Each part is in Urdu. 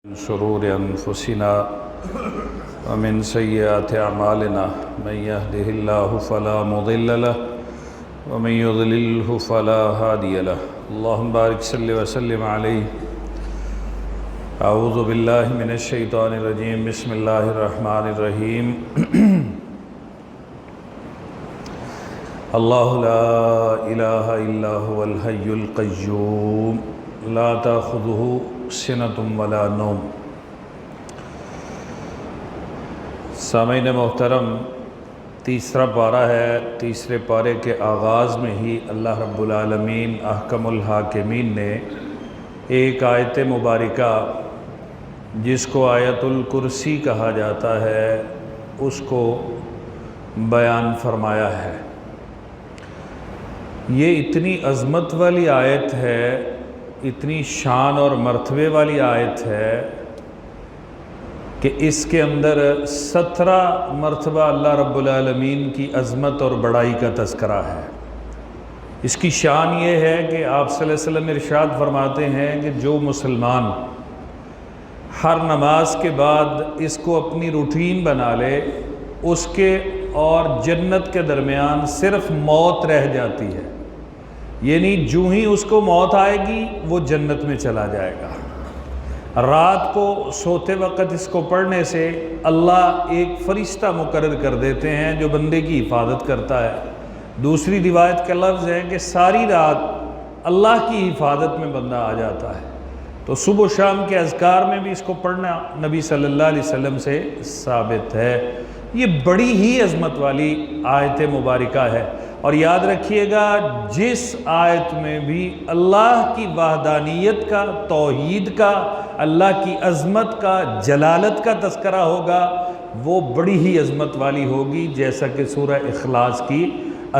من شرور أنفسنا ومن سيئات أعمالنا من يهده الله فلا مضل له ومن يضلله فلا هادي له اللهم بارك صل وسلم عليه. أعوذ بالله من الشيطان الرجيم. بسم الله الرحمن الرحيم. الله لا إله إلا هو الحي القيوم لا تأخذه سنة ولا نوم. سامعین محترم، تیسرا پارہ ہے. تیسرے پارے کے آغاز میں ہی اللہ رب العالمین احکم الحاکمین نے ایک آیت مبارکہ جس کو آیت الکرسی کہا جاتا ہے اس کو بیان فرمایا ہے. یہ اتنی عظمت والی آیت ہے، اتنی شان اور مرتبے والی آیت ہے کہ اس کے اندر 17 مرتبہ اللہ رب العالمین کی عظمت اور بڑائی کا تذکرہ ہے. اس کی شان یہ ہے کہ آپ صلی اللہ علیہ وسلم ارشاد فرماتے ہیں کہ جو مسلمان ہر نماز کے بعد اس کو اپنی روٹین بنا لے، اس کے اور جنت کے درمیان صرف موت رہ جاتی ہے. یعنی جو ہی اس کو موت آئے گی وہ جنت میں چلا جائے گا. رات کو سوتے وقت اس کو پڑھنے سے اللہ ایک فرشتہ مقرر کر دیتے ہیں جو بندے کی حفاظت کرتا ہے. دوسری روایت کا لفظ ہے کہ ساری رات اللہ کی حفاظت میں بندہ آ جاتا ہے. تو صبح و شام کے اذکار میں بھی اس کو پڑھنا نبی صلی اللہ علیہ وسلم سے ثابت ہے. یہ بڑی ہی عظمت والی آیت مبارکہ ہے. اور یاد رکھیے گا، جس آیت میں بھی اللہ کی وحدانیت کا، توحید کا، اللہ کی عظمت کا، جلالت کا تذکرہ ہوگا وہ بڑی ہی عظمت والی ہوگی. جیسا کہ سورہ اخلاص کی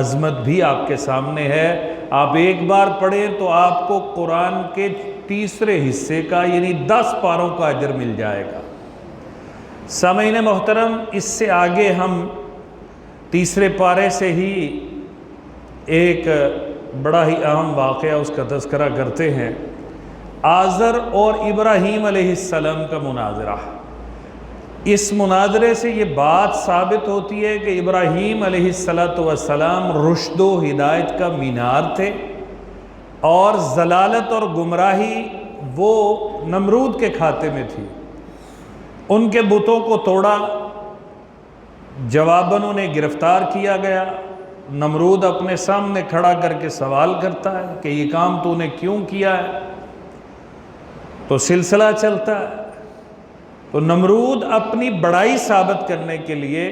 عظمت بھی آپ کے سامنے ہے. آپ ایک بار پڑھیں تو آپ کو قرآن کے تیسرے حصے کا یعنی 10 پاروں کا اجر مل جائے گا. سامعین محترم، اس سے آگے ہم تیسرے پارے سے ہی ایک بڑا ہی اہم واقعہ اس کا تذکرہ کرتے ہیں. آزر اور ابراہیم علیہ السلام کا مناظرہ. اس مناظرے سے یہ بات ثابت ہوتی ہے کہ ابراہیم علیہ السلام رشد و ہدایت کا مینار تھے اور ضلالت اور گمراہی وہ نمرود کے کھاتے میں تھی. ان کے بتوں کو توڑا، جواباً انہیں گرفتار کیا گیا. نمرود اپنے سامنے کھڑا کر کے سوال کرتا ہے کہ یہ کام تو نے کیوں کیا ہے؟ تو سلسلہ چلتا ہے. تو نمرود اپنی بڑائی ثابت کرنے کے لیے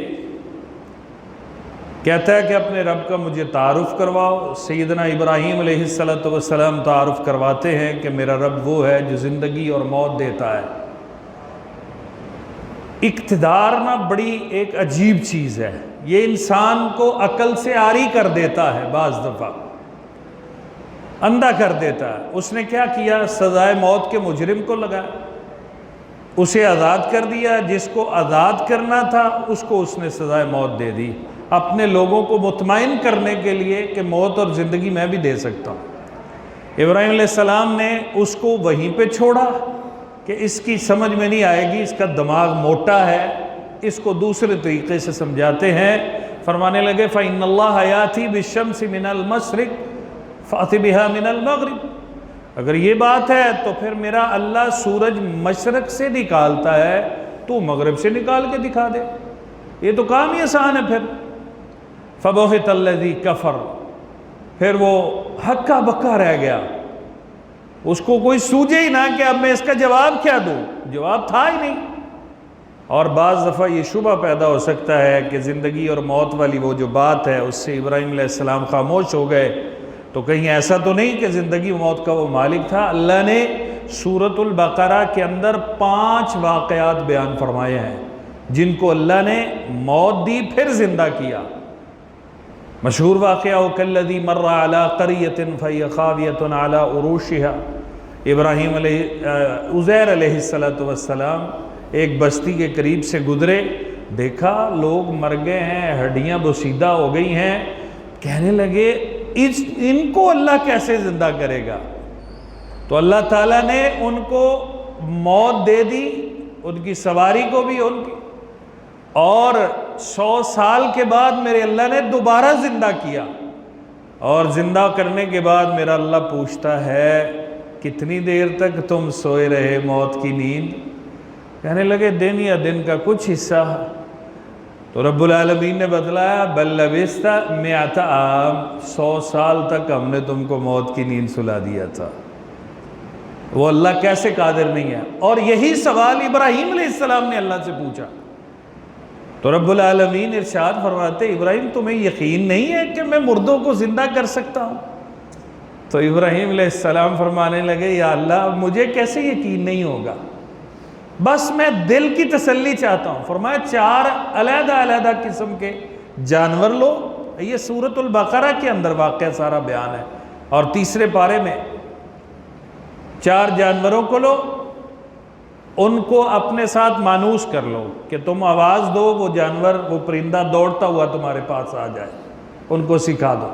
کہتا ہے کہ اپنے رب کا مجھے تعارف کرواؤ. سیدنا ابراہیم علیہ السلام تعارف کرواتے ہیں کہ میرا رب وہ ہے جو زندگی اور موت دیتا ہے. اقتدار نہ بڑی ایک عجیب چیز ہے. یہ انسان کو عقل سے عاری کر دیتا ہے، بعض دفعہ اندھا کر دیتا ہے. اس نے کیا کیا؟ سزائے موت کے مجرم کو لگایا، اسے آزاد کر دیا. جس کو آزاد کرنا تھا اس کو اس نے سزائے موت دے دی، اپنے لوگوں کو مطمئن کرنے کے لیے کہ موت اور زندگی میں بھی دے سکتا ہوں. ابراہیم علیہ السلام نے اس کو وہیں پہ چھوڑا کہ اس کی سمجھ میں نہیں آئے گی، اس کا دماغ موٹا ہے. اس کو دوسرے طریقے سے سمجھاتے ہیں. فرمانے لگے فَإِنَّ اللَّهَ يَأْتِي بِالشَّمْسِ مِنَ الْمَشْرِقِ فَأْتِ بِهَا مِنَ الْمَغْرِبِ. اگر یہ بات ہے تو پھر میرا اللہ سورج مشرق سے نکالتا ہے، تو مغرب سے نکال کے دکھا دے. یہ تو کام ہی آسان ہے. پھر فَبُهِتَ الَّذِي كَفَرَ، پھر وہ ہکا بکا رہ گیا. اس کو کوئی سوجے ہی نہ کہ اب میں اس کا جواب کیا دوں. جواب تھا ہی نہیں. اور بعض دفعہ یہ شبہ پیدا ہو سکتا ہے کہ زندگی اور موت والی وہ جو بات ہے اس سے ابراہیم علیہ السلام خاموش ہو گئے. تو کہیں ایسا تو نہیں کہ زندگی و موت کا وہ مالک تھا. اللہ نے سورۃ البقرہ کے اندر 5 واقعات بیان فرمائے ہیں جن کو اللہ نے موت دی پھر زندہ کیا. مشہور واقعہ کالذی مر علی قریۃ فہی خاویۃ علی عروشها. عزیر علیہ السلام ایک بستی کے قریب سے گزرے، دیکھا لوگ مر گئے ہیں، ہڈیاں بوسیدہ ہو گئی ہیں. کہنے لگے ان کو اللہ کیسے زندہ کرے گا؟ تو اللہ تعالیٰ نے ان کو موت دے دی، ان کی سواری کو بھی ان کی، اور 100 سال کے بعد میرے اللہ نے دوبارہ زندہ کیا، اور زندہ کرنے کے بعد میرا اللہ پوچھتا ہے کتنی دیر تک تم سوئے رہے موت کی نیند؟ کہنے لگے دن یا دن کا کچھ حصہ۔ تو رب العالمین نے بتلایا بل لبثت 100 عام، 100 سال تک ہم نے تم کو موت کی نیند سلا دیا تھا۔ وہ اللہ کیسے قادر نہیں ہے؟ اور یہی سوال ابراہیم علیہ السلام نے اللہ سے پوچھا، تو رب العالمین ارشاد فرماتے ابراہیم تمہیں یقین نہیں ہے کہ میں مردوں کو زندہ کر سکتا ہوں؟ تو ابراہیم علیہ السلام فرمانے لگے یا اللہ مجھے کیسے یقین نہیں ہوگا، بس میں دل کی تسلی چاہتا ہوں۔ فرمایا 4 علیحدہ علیحدہ قسم کے جانور لو، یہ سورۃ البقرہ کے اندر واقعہ سارا بیان ہے، اور 3 پارے میں 4 جانوروں کو لو، ان کو اپنے ساتھ مانوس کر لو کہ تم آواز دو، وہ جانور، وہ پرندہ دوڑتا ہوا تمہارے پاس آ جائے، ان کو سکھا دو۔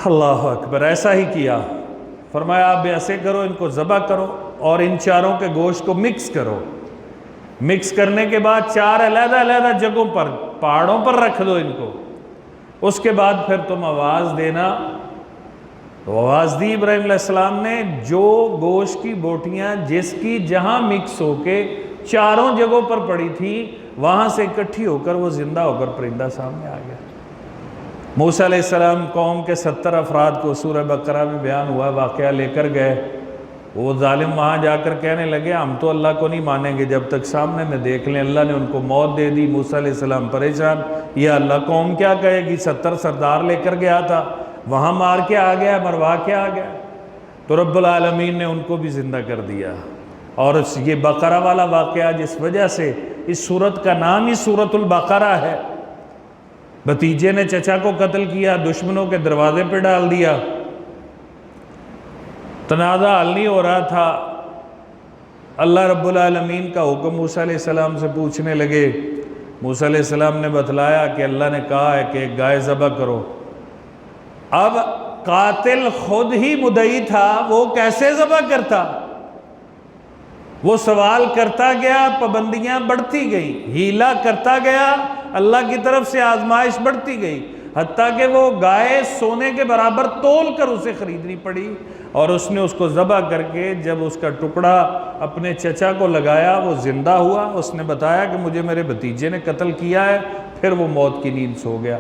اللہ اکبر، ایسا ہی کیا۔ فرمایا آپ ایسے کرو، ان کو ذبح کرو اور ان 4 کے گوشت کو مکس کرو۔ مکس کرنے کے بعد 4 علیحدہ علیحدہ جگہوں پر، پہاڑوں پر رکھ دو ان کو، اس کے بعد پھر تم آواز دینا۔ تو آواز دی ابراہیم علیہ السلام نے، جو گوشت کی بوٹیاں جس کی جہاں مکس ہو کے 4 جگہوں پر پڑی تھی وہاں سے اکٹھی ہو کر وہ زندہ ہو کر پرندہ سامنے آ گیا۔ موسیٰ علیہ السلام قوم کے 70 افراد کو سورہ بقرہ میں بیان ہوا واقعہ لے کر گئے، وہ ظالم وہاں جا کر کہنے لگے ہم تو اللہ کو نہیں مانیں گے جب تک سامنے میں دیکھ لیں۔ اللہ نے ان کو موت دے دی۔ موسیٰ علیہ السلام پریشان، یا اللہ قوم کیا کہے گی، 70 سردار لے کر گیا تھا، وہاں مار کے آ گیا، مروا کے آ گیا۔ تو رب العالمین نے ان کو بھی زندہ کر دیا۔ اور یہ بقرہ والا واقعہ جس وجہ سے اس سورت کا نام ہی سورۃ البقرہ ہے، بھتیجے نے چچا کو قتل کیا، دشمنوں کے دروازے پہ ڈال دیا، تنازع حل نہیں ہو رہا تھا، اللہ رب العالمین کا حکم موسیٰ علیہ السلام سے پوچھنے لگے۔ موسیٰ علیہ السلام نے بتلایا کہ اللہ نے کہا ہے کہ ایک گائے ذبح کرو۔ اب قاتل خود ہی مدعی تھا، وہ کیسے ذبح کرتا؟ وہ سوال کرتا گیا، پابندیاں بڑھتی گئی، ہیلا کرتا گیا، اللہ کی طرف سے آزمائش بڑھتی گئی، حتیٰ کہ وہ گائے سونے کے برابر تول کر اسے خریدنی پڑی، اور اس نے اس کو ذبح کر کے جب اس کا ٹکڑا اپنے چچا کو لگایا وہ زندہ ہوا۔ اس نے بتایا کہ مجھے میرے بھتیجے نے قتل کیا ہے، پھر وہ موت کی نیند سو گیا۔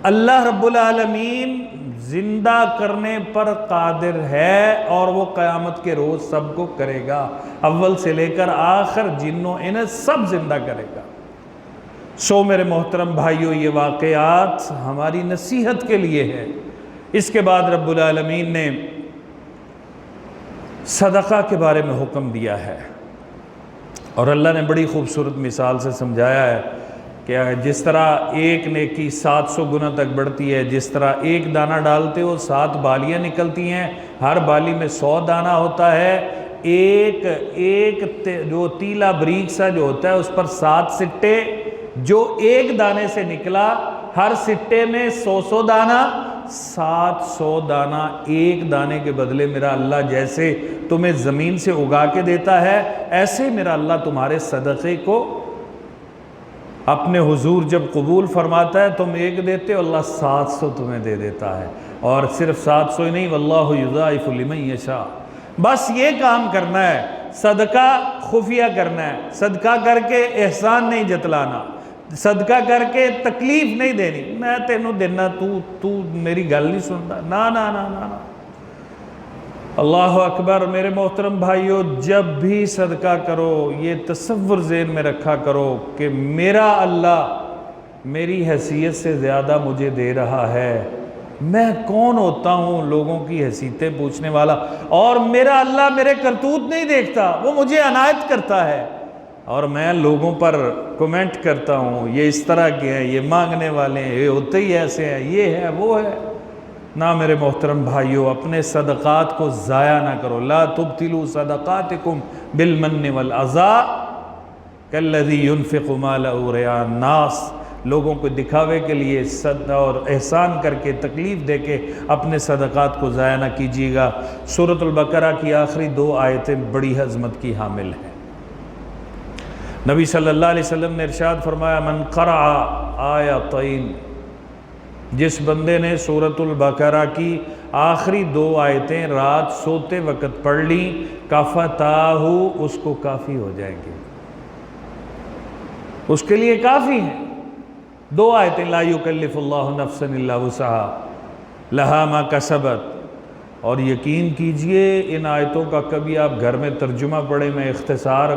اللہ رب العالمین زندہ کرنے پر قادر ہے، اور وہ قیامت کے روز سب کو کرے گا، اول سے لے کر آخر جنوں انہیں سب زندہ کرے گا۔ سو میرے محترم بھائیوں، یہ واقعات ہماری نصیحت کے لیے ہے۔ اس کے بعد رب العالمین نے صدقہ کے بارے میں حکم دیا ہے، اور اللہ نے بڑی خوبصورت مثال سے سمجھایا ہے کہ جس طرح ایک نیکی 700 گنا تک بڑھتی ہے، جس طرح ایک دانہ ڈالتے ہو 7 بالیاں نکلتی ہیں، ہر بالی میں 100 دانہ ہوتا ہے، ایک جو تیلا بریک سا جو ہوتا ہے اس پر 7 سٹے، جو ایک دانے سے نکلا ہر سٹے میں 100 دانہ، 700 دانہ ایک دانے کے بدلے میرا اللہ جیسے تمہیں زمین سے اگا کے دیتا ہے، ایسے میرا اللہ تمہارے صدقے کو اپنے حضور جب قبول فرماتا ہے تم ایک دیتے ہو، اللہ 700 تمہیں دے دیتا ہے۔ اور صرف 700 ہی نہیں، واللہ یضاعف لمن یشاء۔ بس یہ کام کرنا ہے، صدقہ خفیہ کرنا ہے، صدقہ کر کے احسان نہیں جتلانا، صدقہ کر کے تکلیف نہیں دینی، میں تینوں دینا، تو میری گل نہیں سنتا، نا نا نا نا نا۔ اللہ اکبر۔ میرے محترم بھائیو، جب بھی صدقہ کرو یہ تصور ذہن میں رکھا کرو کہ میرا اللہ میری حیثیت سے زیادہ مجھے دے رہا ہے، میں کون ہوتا ہوں لوگوں کی حیثیتیں پوچھنے والا، اور میرا اللہ میرے کرتوت نہیں دیکھتا، وہ مجھے عنایت کرتا ہے، اور میں لوگوں پر کمنٹ کرتا ہوں یہ اس طرح کے ہیں، یہ مانگنے والے ہیں، یہ ہوتے ہی ایسے ہیں، یہ ہے وہ ہے۔ نہ میرے محترم بھائیوں، اپنے صدقات کو ضائع نہ کرو۔ لا تبطلوا صدقاتکم بالمن والعزاء کالذی ينفق مالہ رئاء الناس۔ لوگوں کو دکھاوے کے لیے اور احسان کر کے تکلیف دے کے اپنے صدقات کو ضائع نہ کیجیے گا۔ سورۃ البقرہ کی آخری 2 آیتیں بڑی عظمت کی حامل ہیں۔ نبی صلی اللہ علیہ وسلم نے ارشاد فرمایا من قرأ آیتین، جس بندے نے سورۃ البقرہ کی آخری 2 آیتیں رات سوتے وقت پڑھ لیں، کفتاہ، اس کو کافی ہو جائیں گے، اس کے لیے کافی ہیں۔ 2 آیتیں، لا یکلف اللہ نفسا الا وسعہا لہا ما کسبت، اور یقین کیجئے ان آیتوں کا کبھی آپ گھر میں ترجمہ پڑھیں، میں اختصار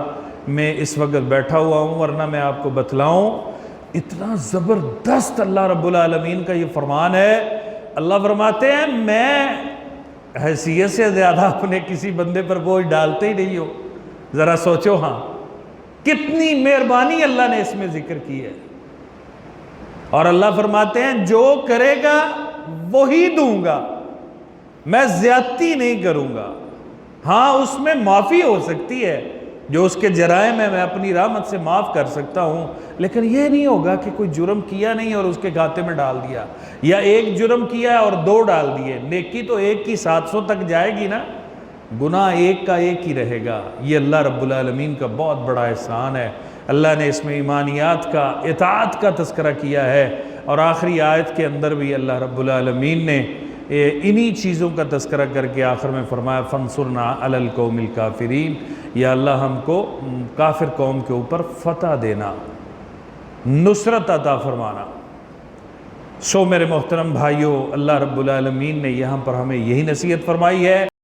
میں اس وقت بیٹھا ہوا ہوں ورنہ میں آپ کو بتلاؤں، اتنا زبردست اللہ رب العالمین کا یہ فرمان ہے۔ اللہ فرماتے ہیں میں حیثیت سے زیادہ اپنے کسی بندے پر بوجھ ڈالتے ہی نہیں ہو، ذرا سوچو ہاں کتنی مہربانی اللہ نے اس میں ذکر کی ہے۔ اور اللہ فرماتے ہیں جو کرے گا وہی دوں گا، میں زیادتی نہیں کروں گا۔ ہاں اس میں معافی ہو سکتی ہے، جو اس کے جرائم ہے میں اپنی رحمت سے معاف کر سکتا ہوں، لیکن یہ نہیں ہوگا کہ کوئی جرم کیا نہیں اور اس کے کھاتے میں ڈال دیا، یا ایک جرم کیا اور 2 ڈال دیے، نیکی تو ایک کی 700 تک جائے گی نا، گناہ ایک کا ایک ہی رہے گا۔ یہ اللہ رب العالمین کا بہت بڑا احسان ہے۔ اللہ نے اس میں ایمانیات کا، اطاعت کا تذکرہ کیا ہے، اور آخری آیت کے اندر بھی اللہ رب العالمین نے انہی چیزوں کا تذکرہ کر کے آخر میں فرمایا فانصرنا علی القوم الکافرین، یا اللہ ہم کو کافر قوم کے اوپر فتح دینا، نصرت عطا فرمانا۔ سو میرے محترم بھائیوں، اللہ رب العالمین نے یہاں پر ہمیں یہی نصیحت فرمائی ہے